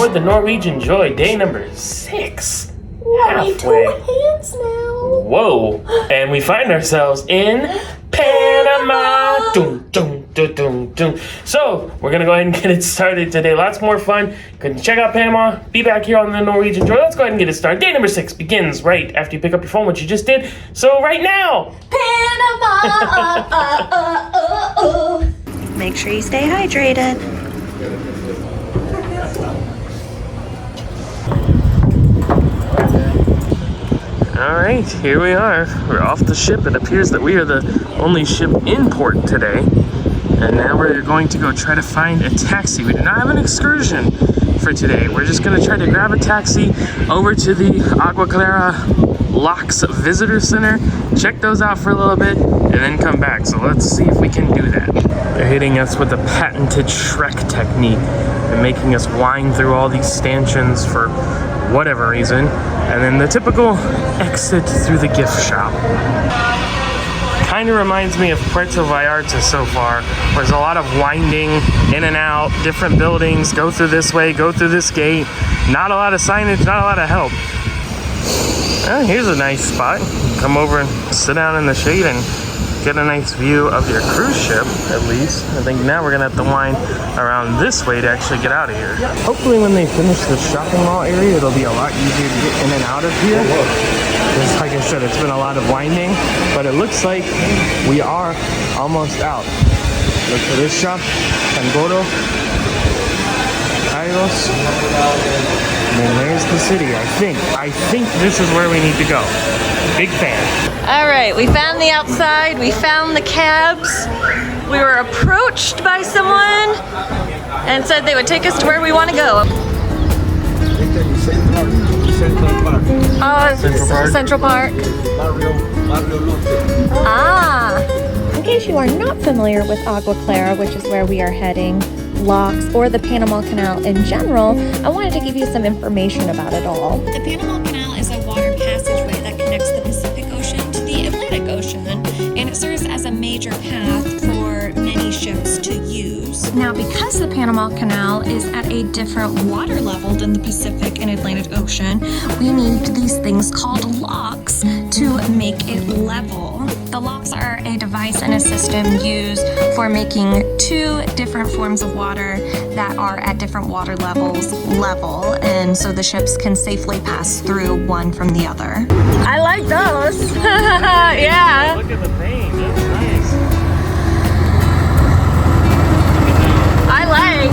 aboard the Norwegian Joy, day number 6. Only 2 hands now. Whoa. And we find ourselves in Panama. Dun, dun, dun, dun, dun. So, we're going to go ahead and get it started today. Lots more fun. Go check out Panama. Be back here on the Norwegian Joy. Let's go ahead and get it started. Day number 6 begins right after you pick up your phone, which you just did. So, right now. Panama. Make sure you stay hydrated. Alright, here we are. We're off the ship. It appears that we are the only ship in port today. And now we're going to go try to find a taxi. We do not have an excursion for today. We're just going to try to grab a taxi over to the Agua Clara Locks Visitor Center, check those out for a little bit, and then come back. So let's see if we can do that. They're hitting us with the patented Shrek technique and making us wind through all these stanchions for whatever reason, and then the typical exit through the gift shop. Kind of reminds me of Puerto Vallarta so far. There's a lot of winding in and out, different buildings, go through this way, go through this gate. Not a lot of signage, not a lot of help. Here's a nice spot. Come over and sit down in the shade and get a nice view of your cruise ship, at least. I think now we're gonna have to wind around this way to actually get out of here. Hopefully when they finish the shopping mall area, it'll be a lot easier to get in and out of here. Because like I said, it's been a lot of winding, but it looks like we are almost out. Look for this shop, Tangoro, Kairos. And then there's the city, I think this is where we need to go. Big fan. All right, we found the outside, we found the cabs. We were approached by someone and said they would take us to where we want to go. Central Park. Ah. In case you are not familiar with Agua Clara, which is where we are heading, locks, or the Panama Canal in general, I wanted to give you some information about it all. The Panama Canal is a water passageway that connects the Pacific Ocean to the Atlantic Ocean, and it serves as a major path for many ships to use. Now, because the Panama Canal is at a different water level than the Pacific and Atlantic Ocean, we need these things called locks to make it level. The locks are a device and a system used for making 2 different forms of water that are at different water levels level, and so the ships can safely pass through one from the other. I like those. Yeah. Look at the paint, that's nice. I like.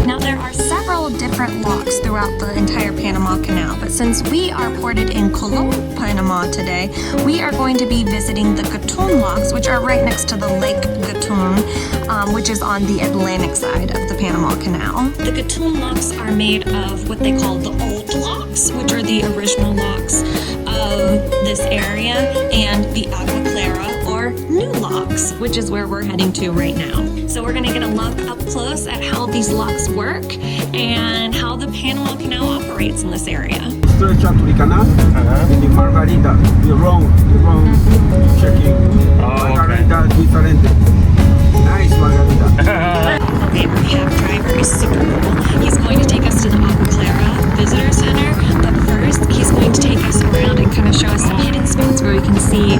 Now, there are several different locks throughout the entire Panama Canal, but since we are ported in Colon, Panama today, we are going to be visiting the Gatun locks, which are right next to the Lake Gatun, which is on the Atlantic side of the Panama Canal. The Gatun locks are made of what they call the old locks, which are the original locks of this area, and the Agua Clara, or new locks, which is where we're heading to right now. So we're gonna get a look up close at how these locks work and how the Panama Canal operates in this area. Stretch up to the canal, and the Margarita, the wrong checking. Margarita diferente. Nice Margarita. The cab driver is super cool. He's going to take us to the Agua Clara Visitor Center, but first he's going to take us around and kind of show us some hidden spots where we can see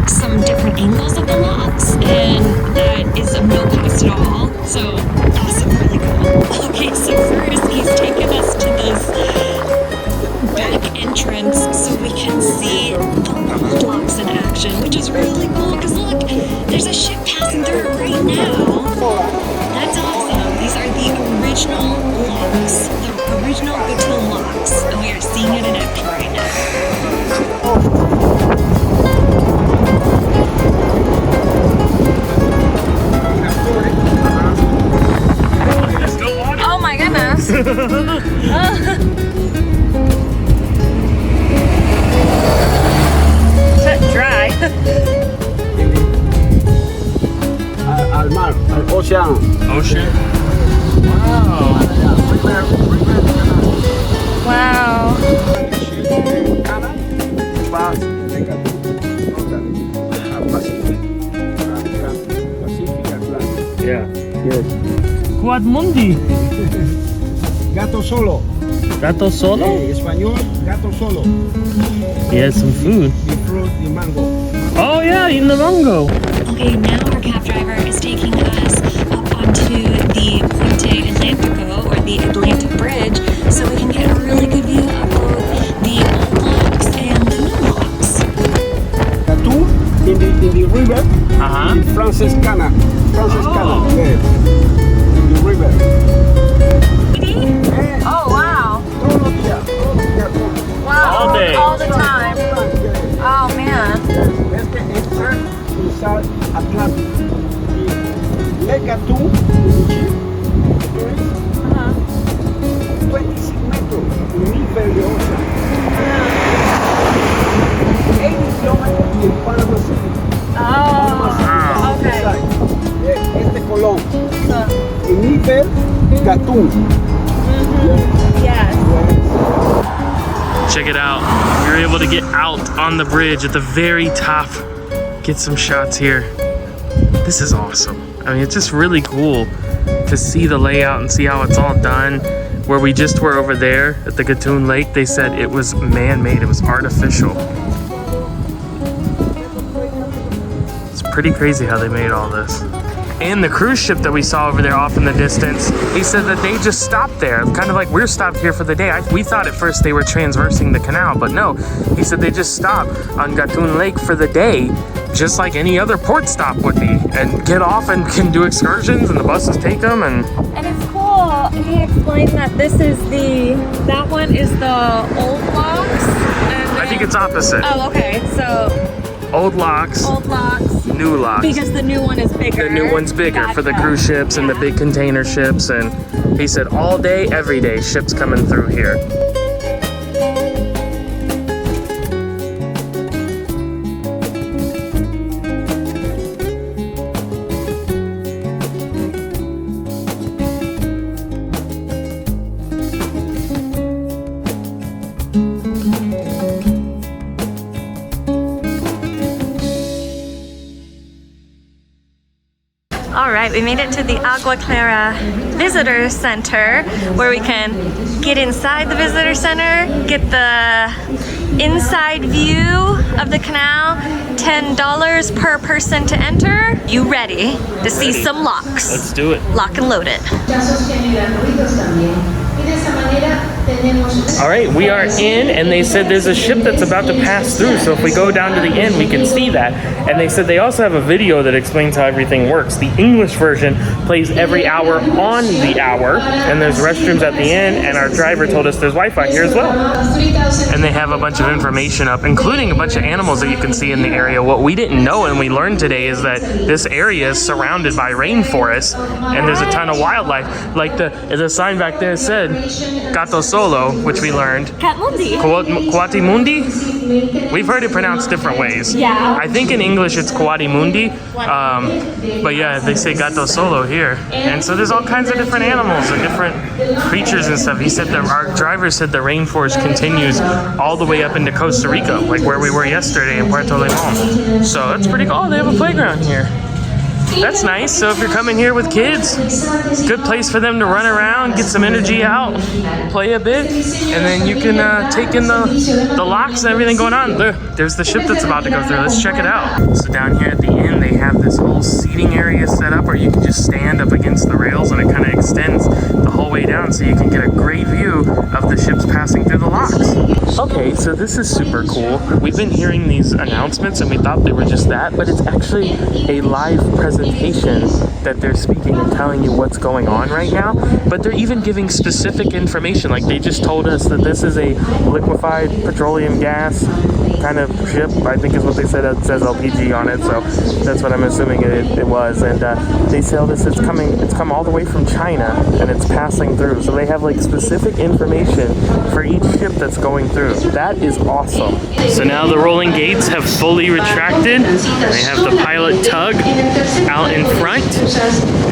some different angles of the locks, and that is of no cost at all. So awesome, really cool. Okay, so first he's taking us to this back entrance so we can see the old locks in action, which is really cool because look, there's a ship passing through it right now. That's awesome. These are the original locks, the original Gatun locks, and we are seeing it in action right now. Oh my goodness. Dry. Al mar, al ocean. Ocean? Wow. Wow. Quad Mundi. Gato solo. Gato solo? Español, gato solo. He has some food. The fruit, the mango. Oh yeah, eating the mango. Okay, now our cab driver is taking us up onto the Puente Atlantico, or the Atlantic Bridge, so we can get a really good view of both the old locks and the new locks. Gatun in the river. Uh-huh. Franciscana. Yes. In the river. Oh, wow. Todos los días. Wow. All day. All the time. Oh, man. Este entrar inside Atlantic. Lake Gatun, Uh-huh. 26 metros, nivel de ocean. 80 kilometers in Panama City. Oh, okay. Este Colón. El nivel Gatun. Yes. Check it out. We were able to get out on the bridge at the very top. Get some shots here. This is awesome. I mean, it's just really cool to see the layout and see how it's all done. Where we just were over there at the Gatun Lake, they said it was man-made, it was artificial. It's pretty crazy how they made all this. And the cruise ship that we saw over there off in the distance, he said that they just stopped there, kind of like we're stopped here for the day. We thought at first they were transversing the canal, but no. He said they just stopped on Gatun Lake for the day, just like any other port stop would be, and get off and can do excursions, and the buses take them. And it's cool. He explained that that one is the old locks. I think it's opposite. Oh, okay. So Old locks, new locks. Because the new one is bigger. The new one's bigger for the cruise ships and the big container ships. And he said all day, every day, ships coming through here. All right, we made it to the Agua Clara Visitor Center, where we can get inside the visitor center, get the inside view of the canal. $10 per person to enter. You ready to see some locks? Let's do it. Lock and load it. All right, we are in, and they said there's a ship that's about to pass through, so if we go down to the end, we can see that. And they said they also have a video that explains how everything works. The English version plays every hour on the hour, and there's restrooms at the end, and our driver told us there's Wi-Fi here as well. And they have a bunch of information up, including a bunch of animals that you can see in the area. What we didn't know and we learned today is that this area is surrounded by rainforest, and there's a ton of wildlife. Like the sign back there said, Gato Solo, which we learned. Coatimundi? We've heard it pronounced different ways. Yeah. I think in English it's Coatimundi. But yeah, they say Gato Solo here. And so there's all kinds of different animals and different creatures and stuff. He said that our driver said the rainforest continues all the way up into Costa Rica, like where we were yesterday in Puerto Limón. So that's pretty cool. Oh, they have a playground here. That's nice. So if you're coming here with kids, good place for them to run around, get some energy out, play a bit, and then you can take in the locks and everything going on. There's the ship that's about to go through. Let's check it out. So down here at the end, they have this whole seating area set up where you can just stand up against the rails, and it kind of extends the whole way down so you can get a great view of the ships passing through the locks. Okay, so this is super cool. We've been hearing these announcements and we thought they were just that, but it's actually a live presentation that they're speaking and telling you what's going on right now. But they're even giving specific information. Like they just told us that this is a liquefied petroleum gas kind of ship, I think is what they said. It says LPG on it, so that's what I'm assuming it was. And they tell us it's come all the way from China and it's passing through. So they have like specific information for each ship that's going through. That is awesome. So now the rolling gates have fully retracted. They have the pilot tug out in front,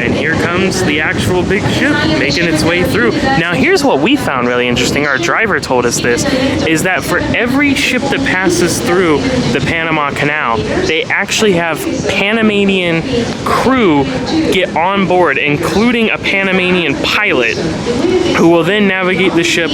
And here comes the actual big ship making its way through. Now here's what we found really interesting. Our driver told us this, is that for every ship that passes through the Panama Canal, they actually have Panamanian crew get on board, including a Panamanian pilot, who will then navigate the ship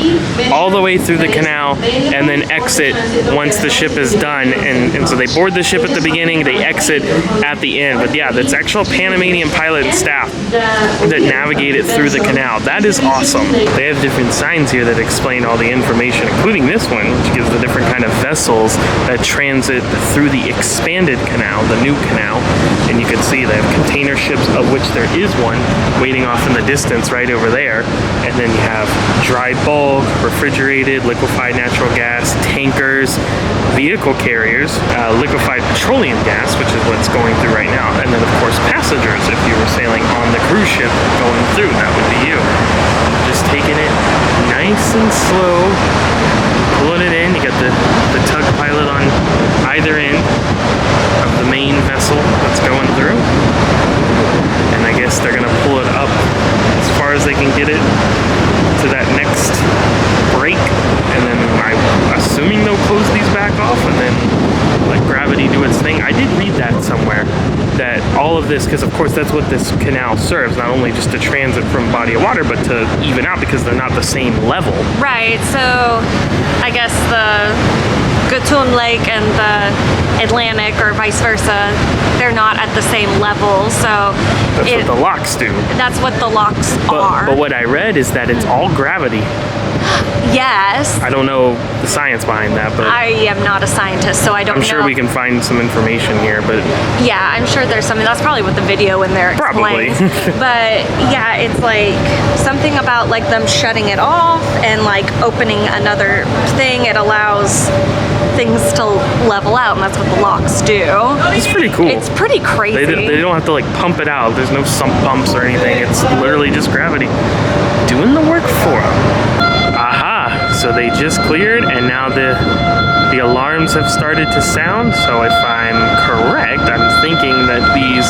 all the way through the canal and then exit once the ship is done. And so they board the ship at the beginning, they exit at the end. But yeah, that's actual Panamanian pilot and staff that navigate it through the canal. That is awesome. They have different signs here that explain all the information, including this one, which gives the different kind of vessels that transit through the expanded canal, the new canal. And you can see they have container ships, of which there is one waiting off in the distance right over there. And then you have dry bulk, refrigerated, liquefied natural gas, tankers, vehicle carriers, liquefied petroleum gas, which is what's going through right now. And then of course passengers, if you were sailing on the cruise ship going through, that would be you. Just taking it nice and slow, pulling it in. You got the tug pilot on either end of the main vessel that's going through. And I guess they're gonna pull it up as far as they can get it to that next break. And then I'm assuming they'll close these back off and then let gravity do its thing. I did read that somewhere, that all of this, because of course that's what this canal serves, not only just to transit from body of water, but to even out because they're not the same level. Right, so I guess the Gatun Lake and the Atlantic, or vice versa, they're not at the same level, so that's what the locks do. That's what the locks are. But what I read is that it's all gravity. Yes. I don't know the science behind that, but I am not a scientist, so I don't know. I'm sure we can find some information here, but yeah, I'm sure there's something. That's probably what the video in there explains. Probably. But yeah, it's like something about like them shutting it off and like opening another thing. It allows things to level out, and that's what the locks do. It's pretty cool. It's pretty crazy. They don't have to like pump it out. There's no sump pumps or anything. It's literally just gravity doing the work for them. Aha! So they just cleared, and now the alarms have started to sound. So if I'm correct, I'm thinking that these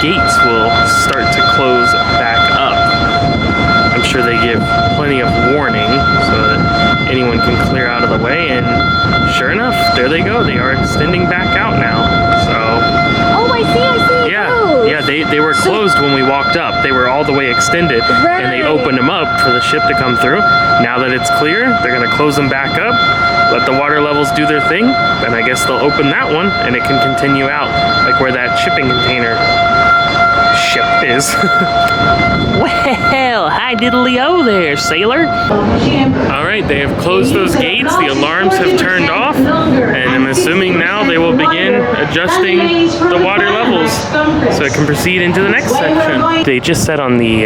gates will start to close back up. I'm sure they give plenty of warning so that anyone can clear out of the way, and sure enough, there they go. They are extending back out now. So Oh, I see. yeah, they were closed when we walked up. They were all the way extended, and they opened them up for the ship to come through. Now that it's clear, they're gonna close them back up, let the water levels do their thing, then I guess they'll open that one, and it can continue out, like where that shipping container ship is. Well, hi diddly-o there, sailor. All right, they have closed those gates. The alarms have turned off, and I'm assuming now they will begin adjusting the water levels so it can proceed into the next section. They just said on the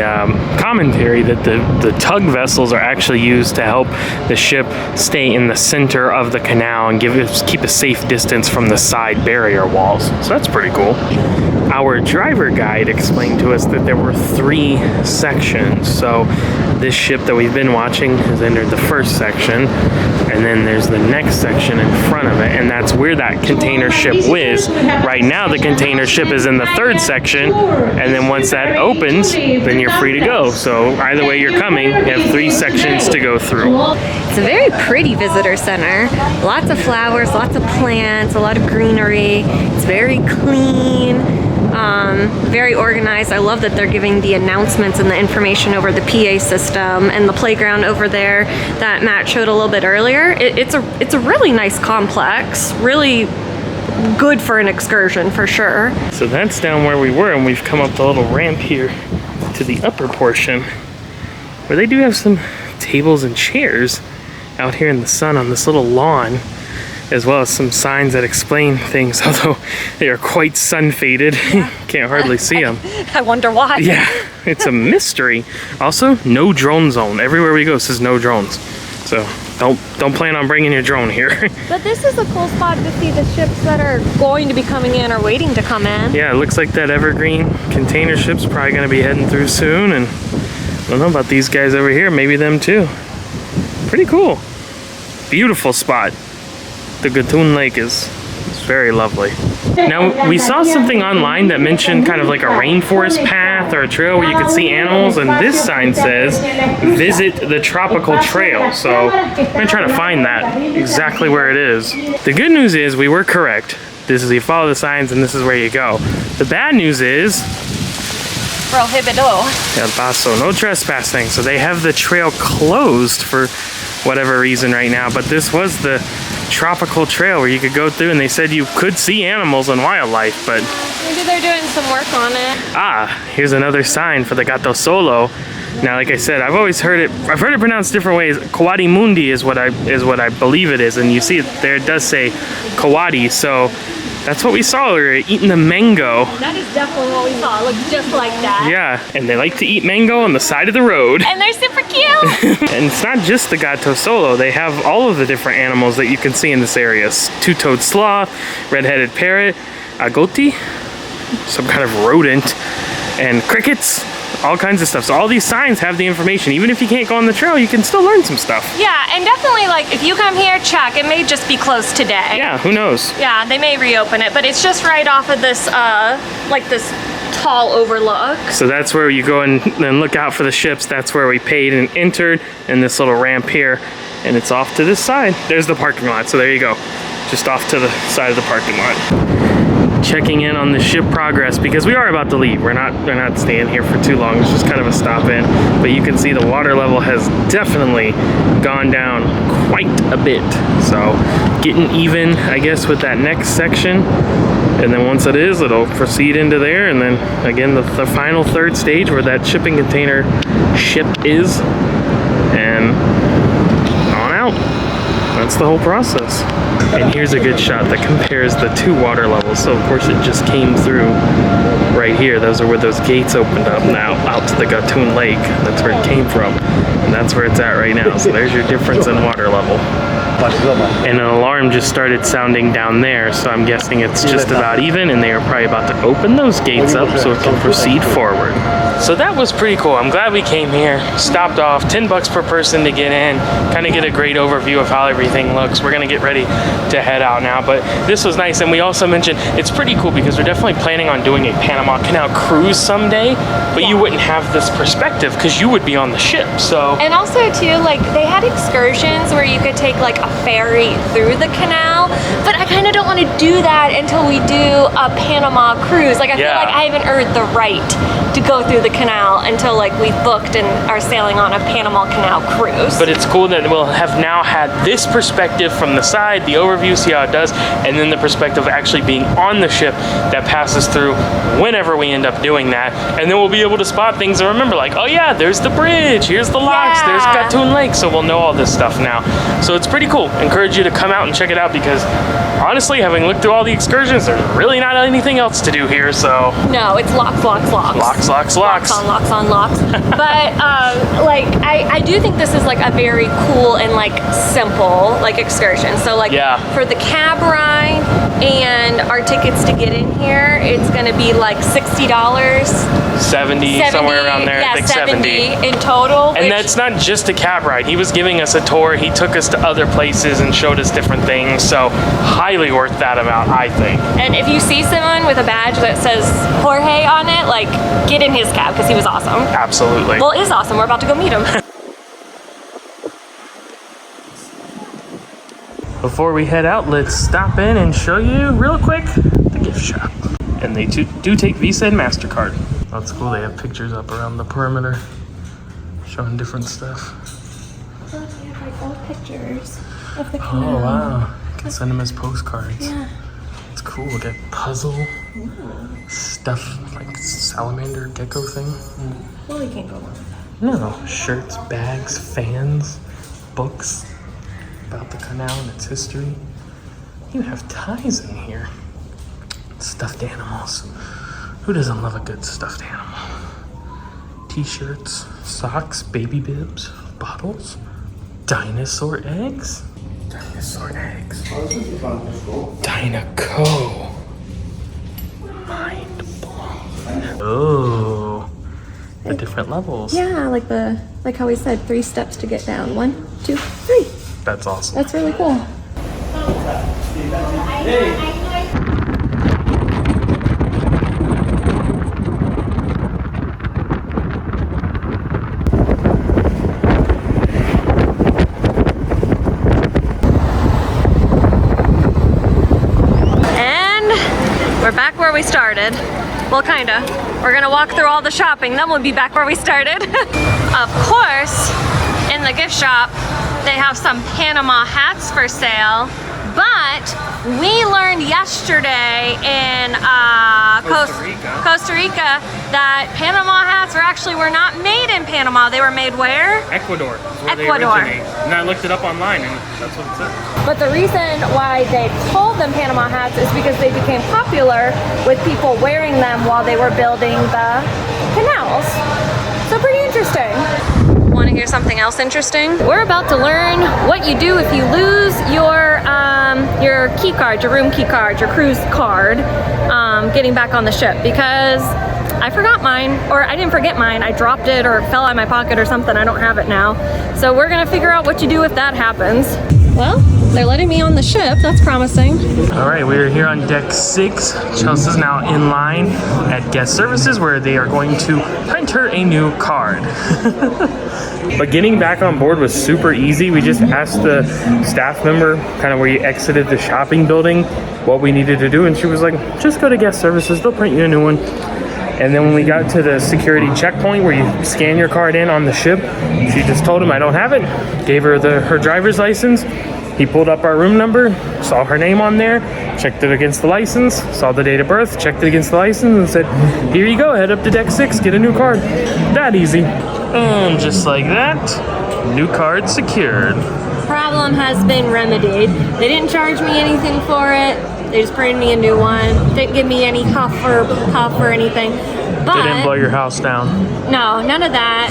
commentary that the tug vessels are actually used to help the ship stay in the center of the canal and keep a safe distance from the side barrier walls. So that's pretty cool. Our driver guide explained to us that there were 3 sections. So this ship that we've been watching has entered the first section, and then there's the next section in front of it, and that's where that container ship is. Right now the container ship is in the 3rd section, and then once that opens, then you're free to go. So either way you're coming, you have 3 sections to go through. It's a very pretty visitor center. Lots of flowers, lots of plants, a lot of greenery. It's very clean. Very organized. I love that they're giving the announcements and the information over the PA system, and the playground over there that Matt showed a little bit earlier. It's a really nice complex, really good for an excursion for sure. So that's down where we were, and we've come up the little ramp here to the upper portion where they do have some tables and chairs out here in the sun on this little lawn, as well as some signs that explain things, although they are quite sun-faded. Can't hardly see them. I wonder why. Yeah, it's a mystery. Also, no drone zone. Everywhere we go says no drones. So don't plan on bringing your drone here. But this is a cool spot to see the ships that are going to be coming in or waiting to come in. Yeah, it looks like that Evergreen container ship's probably going to be heading through soon, and I don't know about these guys over here, maybe them too. Pretty cool. Beautiful spot. The Gatun Lake is very lovely. Now, we saw something online that mentioned kind of like a rainforest path or a trail where you could see animals, and this sign says, visit the tropical trail. So I'm gonna try to find that, exactly where it is. The good news is we were correct. This is, you follow the signs and this is where you go. The bad news is, Prohibido. El paso, no trespassing. So they have the trail closed for whatever reason right now, but this was the tropical trail where you could go through, and they said you could see animals and wildlife, but Maybe they're doing some work on it. here's another sign for the Gato Solo. Now, like I said, I've heard it pronounced different ways. Kawadi Mundi is what I believe it is, and you see it there, it does say Kawadi, so that's what we saw. We were eating the mango. That is definitely what we saw. It looks just like that. Yeah, and they like to eat mango on the side of the road. And they're super cute. And it's not just the Gato Solo. They have all of the different animals that you can see in this area. Two-toed sloth, red-headed parrot, agouti, some kind of rodent, and crickets, all kinds of stuff. So all these signs have the information. Even if you can't go on the trail, you can still learn some stuff. Yeah, and definitely, like, if you come here, check. It may just be closed today. Yeah, who knows? Yeah, they may reopen it, but it's just right off of this, like this tall overlook. So that's where you go and look out for the ships. That's where we paid and entered, in this little ramp here. And it's off to this side. There's the parking lot, so there you go. Just off to the side of the parking lot. Checking in on the ship progress, because we are about to leave. We're not staying here for too long. It's just kind of a stop in, but you can see the water level has definitely gone down quite a bit. So getting even, I guess, with that next section, and then once it is, it'll proceed into there, and then again the final third stage where that shipping container ship is, and on out. That's the whole process. And here's a good shot that compares the two water levels. So of course it just came through right here. Those are where those gates opened up now out to the Gatun Lake. That's where it came from. And that's where it's at right now. So there's your difference in water level. And an alarm just started sounding down there. So I'm guessing it's just about even, and they are probably about to open those gates up so it can proceed forward. So that was pretty cool. I'm glad we came here, stopped off, $10 per person to get in, kind of get a great overview of how everything looks. We're gonna get ready to head out now, but this was nice. And we also mentioned it's pretty cool because we're definitely planning on doing a Panama Canal cruise someday, but you wouldn't have this perspective because you would be on the ship. So, and also too, like, they had excursions where you could take like a ferry through the canal, but I kind of don't want to do that until we do a Panama cruise. Like, I feel like I haven't earned the right to go through the canal until like we've booked and are sailing on a Panama Canal cruise. But it's cool that we'll have now had this perspective from the side, the overview, see how it does, and then the perspective of actually being on the ship that passes through whenever we end up doing that. And then we'll be able to spot things and remember, like, oh yeah, there's the bridge, here's the locks, there's Gatun Lake, so we'll know all this stuff now. So it's pretty cool. Encourage you to come out and check it out because honestly, having looked through all the excursions, there's really not anything else to do here, so. No, it's locks, locks, locks. Locks, locks, locks. Locks on locks. But like, I do think this is like a very cool and like simple like excursion. So like for the cab ride and our tickets to get in here, it's gonna be like $60. 70, somewhere around there. Yeah, I think 70 in total. And that's not just a cab ride. He was giving us a tour. He took us to other places and showed us different things. So highly worth that amount, I think. And if you see someone with a badge that says Jorge on it, like, get in his cab because he was awesome. Absolutely. Well, is awesome. We're about to go meet him. Before we head out, let's stop in and show you real quick the gift shop. And they do take Visa and MasterCard. That's cool. They have pictures up around the perimeter showing different stuff. They have like old pictures of the Oh, canal. wow. You can send them as postcards. Yeah. It's cool. Look at puzzle stuff, like salamander gecko thing. Well, we can't go wrong with that. No, shirts, bags, fans, books about the canal and its history. You have ties in here. Stuffed animals. Who doesn't love a good stuffed animal? T-shirts, socks, baby bibs, bottles, dinosaur eggs. Dinosaur eggs. Dynaco. Mind blown. Oh, the different levels. Yeah, like how we said, 3 steps to get down. 1, 2, 3. That's awesome. That's really cool. We're back where we started. Well, kinda. We're gonna walk through all the shopping, then we'll be back where we started. Of course, in the gift shop, they have some Panama hats for sale, but we learned yesterday in Costa Rica that Panama hats were not made in Panama. They were made where? Ecuador. Is where Ecuador. They originate. And I looked it up online and that's what it said. But the reason why they called them Panama hats is because they became popular with people wearing them while they were building the canals. So pretty interesting. Want to hear something else interesting? We're about to learn what you do if you lose your key card, your room key card, your cruise card, getting back on the ship, because I forgot mine, or I didn't forget mine, I dropped it or it fell out of my pocket or something. I don't have it now. So we're gonna figure out what you do if that happens. Well, they're letting me on the ship, that's promising. All right, we are here on deck 6. Chelsea's now in line at guest services where they are going to print her a new card. But getting back on board was super easy. We just asked the staff member kind of where you exited the shopping building what we needed to do, and she was like, just go to guest services, they'll print you a new one. And then when we got to the security checkpoint where you scan your card in on the ship, she just told him I don't have it, gave her her driver's license. He pulled up our room number, saw her name on there, checked it against the license, saw the date of birth, checked it against the license, and said, here you go, head up to deck 6, get a new card. That easy. And just like that, new card secured. Problem has been remedied. They didn't charge me anything for it. They just printed me a new one. Didn't give me any huff or anything. But Didn't blow your house down. no, none of that.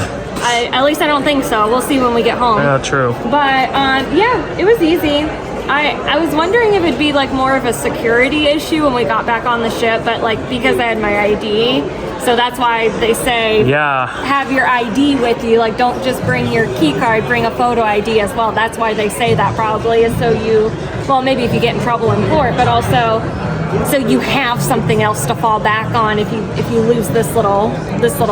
At least I don't think so. We'll see when we get home. Yeah, true. But yeah, it was easy. I was wondering if it'd be like more of a security issue when we got back on the ship, but like because I had my ID, so that's why they say have your ID with you. Like don't just bring your key card, bring a photo ID as well. That's why they say that probably is so you, well maybe if you get in trouble in port, but also so you have something else to fall back on if you lose this little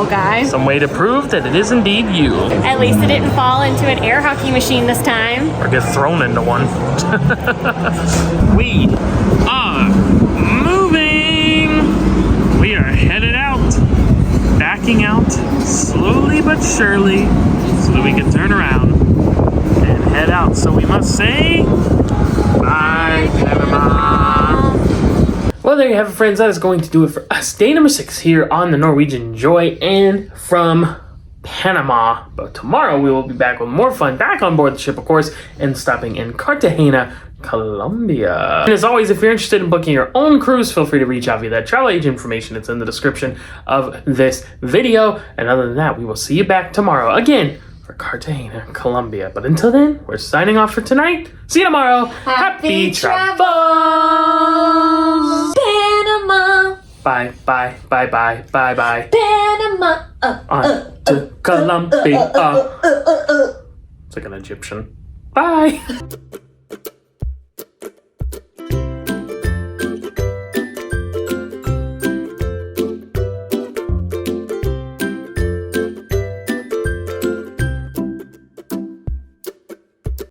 guy. Some way to prove that it is indeed you. At least it didn't fall into an air hockey machine this time. Or get thrown into one. We are moving. We are headed out. Backing out slowly but surely so that we can turn around and head out. So we must say bye, Panama. Well, there you have it, friends. That is going to do it for us. Day number 6 here on the Norwegian Joy and from Panama. But tomorrow we will be back with more fun back on board the ship, of course, and stopping in Cartagena, Colombia. And as always, if you're interested in booking your own cruise, feel free to reach out via that travel agent information. It's in the description of this video. And other than that, we will see you back tomorrow again for Cartagena, Colombia. But until then, we're signing off for tonight. See you tomorrow. Happy travels. Panama. Bye, bye, bye, bye, bye, bye. Panama. On to Colombia. It's like an Egyptian. Bye.